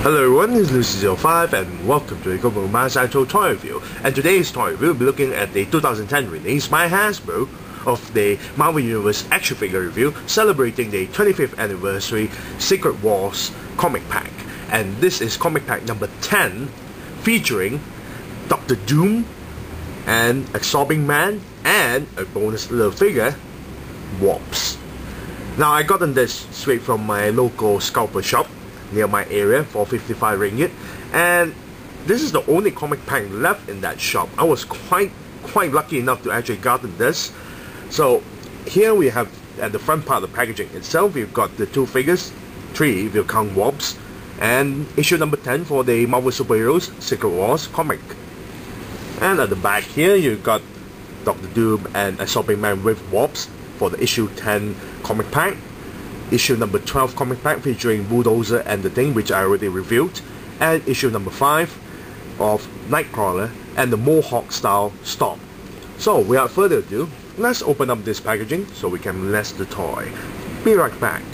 Hello everyone, this is Lucy05 and welcome to a Global Masato toy review. And today's toy review will be looking at the 2010 release by Hasbro of the Marvel Universe action figure review celebrating the 25th anniversary Secret Wars comic pack. And this is comic pack number 10 featuring Dr. Doom and Absorbing Man and a bonus little figure, Wasp. Now I gotten this straight from my local scalper shop near my area for 55 ringgit, and this is the only comic pack left in that shop. I was quite lucky enough to actually gotten this. So here we have at the front part of the packaging itself, we've got the two figures, 3 if you count Wasp, and issue number 10 for the Marvel Superheroes Secret Wars comic. And at the back here you've got Dr. Doom and Absorbing Man with Wasp for the issue 10 comic pack. Issue number 12 comic pack featuring Bulldozer and the Thing, which I already reviewed, and issue number 5 of Nightcrawler and the Mohawk style Storm. So without further ado, let's open up this packaging so we can bless the toy. Be right back.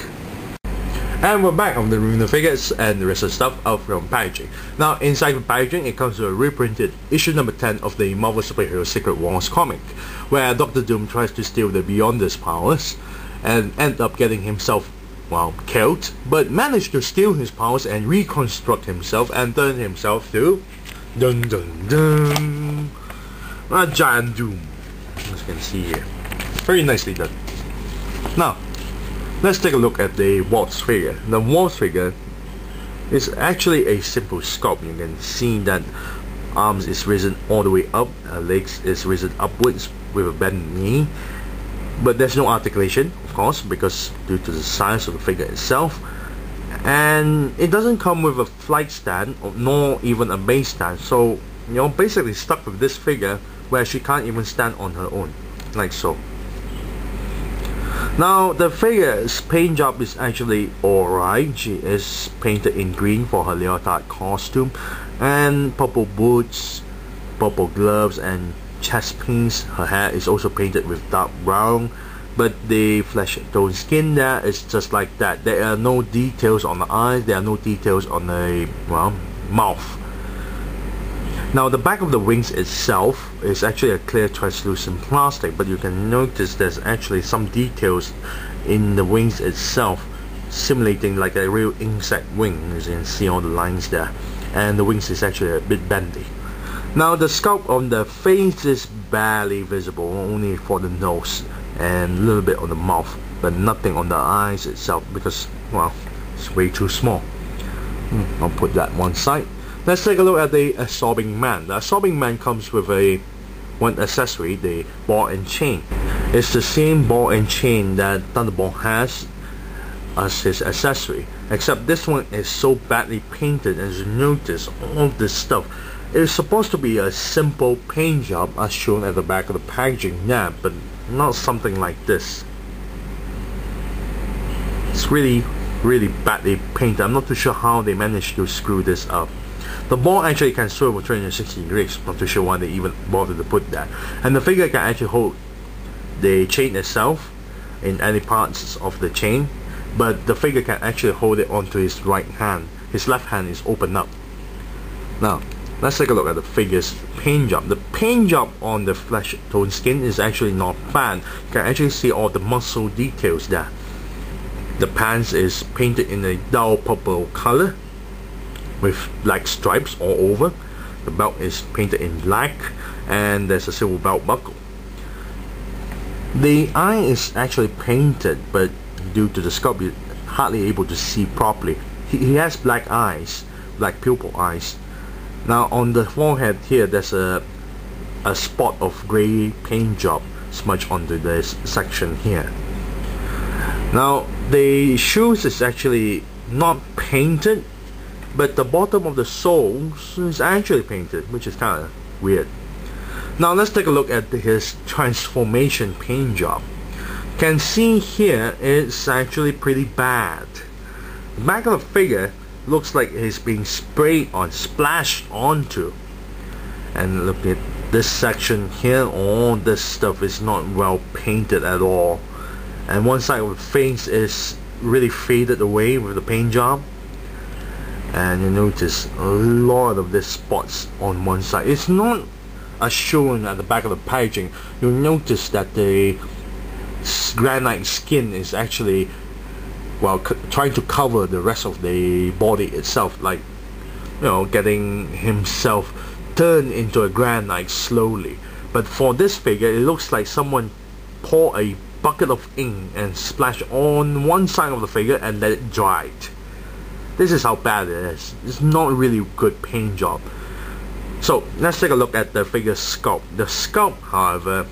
And we're back on the reviewing figures and the rest of the stuff out from packaging. Now inside the packaging it comes with a reprinted issue number 10 of the Marvel Superhero Secret Wars comic, where Dr. Doom tries to steal the Beyonder's powers and end up getting himself, well, killed, but managed to steal his powers and reconstruct himself and turn himself to dun dun dun a giant Doom, as you can see here. Very nicely done. Now let's take a look at the Wasp figure. The Wasp figure is actually a simple sculpt. You can see that arms is risen all the way up, legs is risen upwards with a bent knee, but there's no articulation, of course, because due to the size of the figure itself. And it doesn't come with a flight stand nor even a base stand, so you're basically stuck with this figure where she can't even stand on her own, like so. Now the figure's paint job is actually alright. She is painted in green for her leotard costume, and purple boots, purple gloves and chest pins. Her hair is also painted with dark brown, but the flesh tone skin there is just like that. There are no details on the eyes, there are no details on the, well, mouth. Now the back of the wings itself is actually a clear translucent plastic, but you can notice there's actually some details in the wings itself, simulating like a real insect wing. As you can see all the lines there, and the wings is actually a bit bendy. Now the sculpt on the face is barely visible, only for the nose and a little bit on the mouth, but nothing on the eyes itself because, well, it's way too small. I'll put that one side. Let's take a look at the Absorbing Man. The Absorbing Man comes with one accessory, the ball and chain. It's the same ball and chain that Thunderbolt has as his accessory, except this one is so badly painted. As you notice, all this stuff, it is supposed to be a simple paint job as shown at the back of the packaging now, but not something like this. It's really badly painted. I'm not too sure how they managed to screw this up. The ball actually can swivel 360 degrees, not too sure why they even bothered to put that. And the figure can actually hold the chain itself in any parts of the chain, but the figure can actually hold it onto his right hand. His left hand is open up. Now let's take a look at the figure's paint job. The paint job on the flesh tone skin is actually not bad. You can actually see all the muscle details there. The pants is painted in a dull purple color with black stripes all over. The belt is painted in black and there's a silver belt buckle. The eye is actually painted, but due to the sculpt you're hardly able to see properly. He has black eyes, black pupil eyes. Now on the forehead here there's a spot of grey paint job smudged onto this section here. Now the shoes is actually not painted, but the bottom of the soles is actually painted, which is kind of weird. Now let's take a look at his transformation paint job. You can see here it's actually pretty bad. The back of the figure looks like it's being sprayed on, splashed onto. And look at this section here, all this stuff is not well painted at all. And one side of the face is really faded away with the paint job. and you notice a lot of these spots on one side. It's not as shown at the back of the packaging. You'll notice that the granite skin is actually, well, trying to cover the rest of the body itself, like, you know, getting himself turned into a granite slowly. But for this figure, it looks like someone poured a bucket of ink and splashed on one side of the figure and let it dry. This is how bad it is. It's not really good paint job. So let's take a look at the figure's sculpt. The sculpt, however,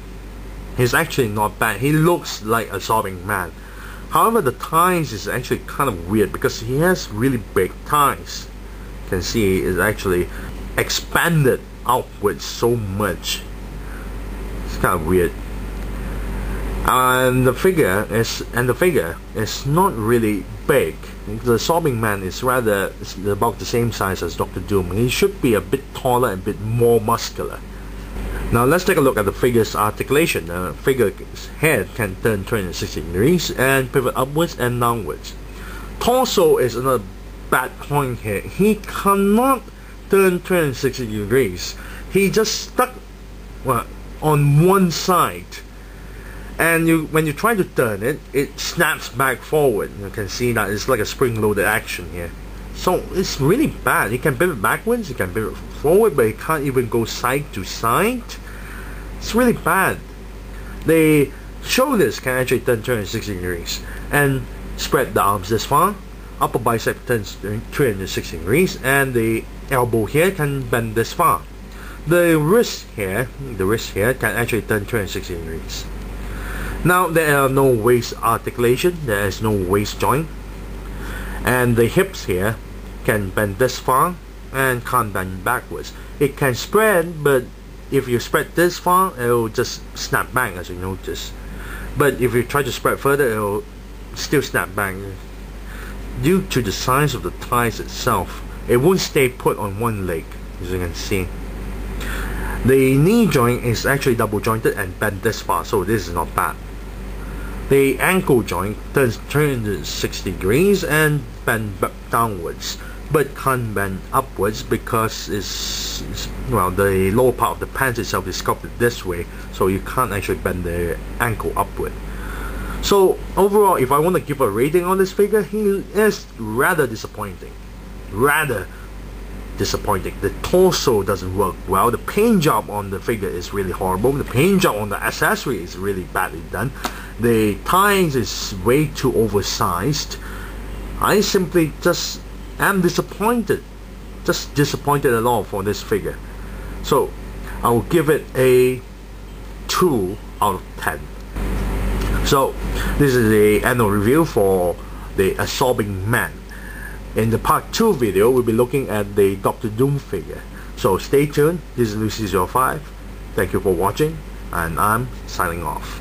is actually not bad. He looks like a sobbing man. However, the thighs is actually kind of weird because he has really big thighs. You can see it's actually expanded outwards so much. It's kind of weird. And the figure is not really big. The sobbing man is rather about the same size as Dr. Doom. He should be a bit taller and a bit more muscular. Now let's take a look at the figure's articulation. The figure's head can turn 360 degrees and pivot upwards and downwards. Torso is another bad point here. He cannot turn 360 degrees. He just stuck, well, on one side. And when you try to turn it, it snaps back forward. You can see that it's like a spring-loaded action here. So it's really bad. He can pivot backwards, he can pivot forward, but he can't even go side to side. It's really bad. The shoulders can actually turn 360 degrees and spread the arms this far. Upper bicep turns 360 degrees, and the elbow here can bend this far. The wrist here can actually turn 360 degrees. Now there are no waist articulation, there is no waist joint, and the hips here can bend this far and can't bend backwards. It can spread, but if you spread this far, it will just snap back, as you notice. But if you try to spread further, it will still snap back. Due to the size of the thighs itself, it won't stay put on one leg, as you can see. The knee joint is actually double jointed and bent this far, so this is not bad. The ankle joint turns 360 degrees and bend downwards, but can't bend upwards because well, the lower part of the pants itself is sculpted this way, so you can't actually bend the ankle upward. So overall, if I want to give a rating on this figure, he is rather disappointing. The torso doesn't work well. The paint job on the figure is really horrible. The paint job on the accessory is really badly done. The thighs is way too oversized. I simply just am disappointed. Just disappointed at all for this figure. So I will give it a 2 out of 10. So this is the annual review for the Absorbing Man. In the part 2 video, we'll be looking at the Dr. Doom figure. So stay tuned. This is Lucy05. Thank you for watching, and I'm signing off.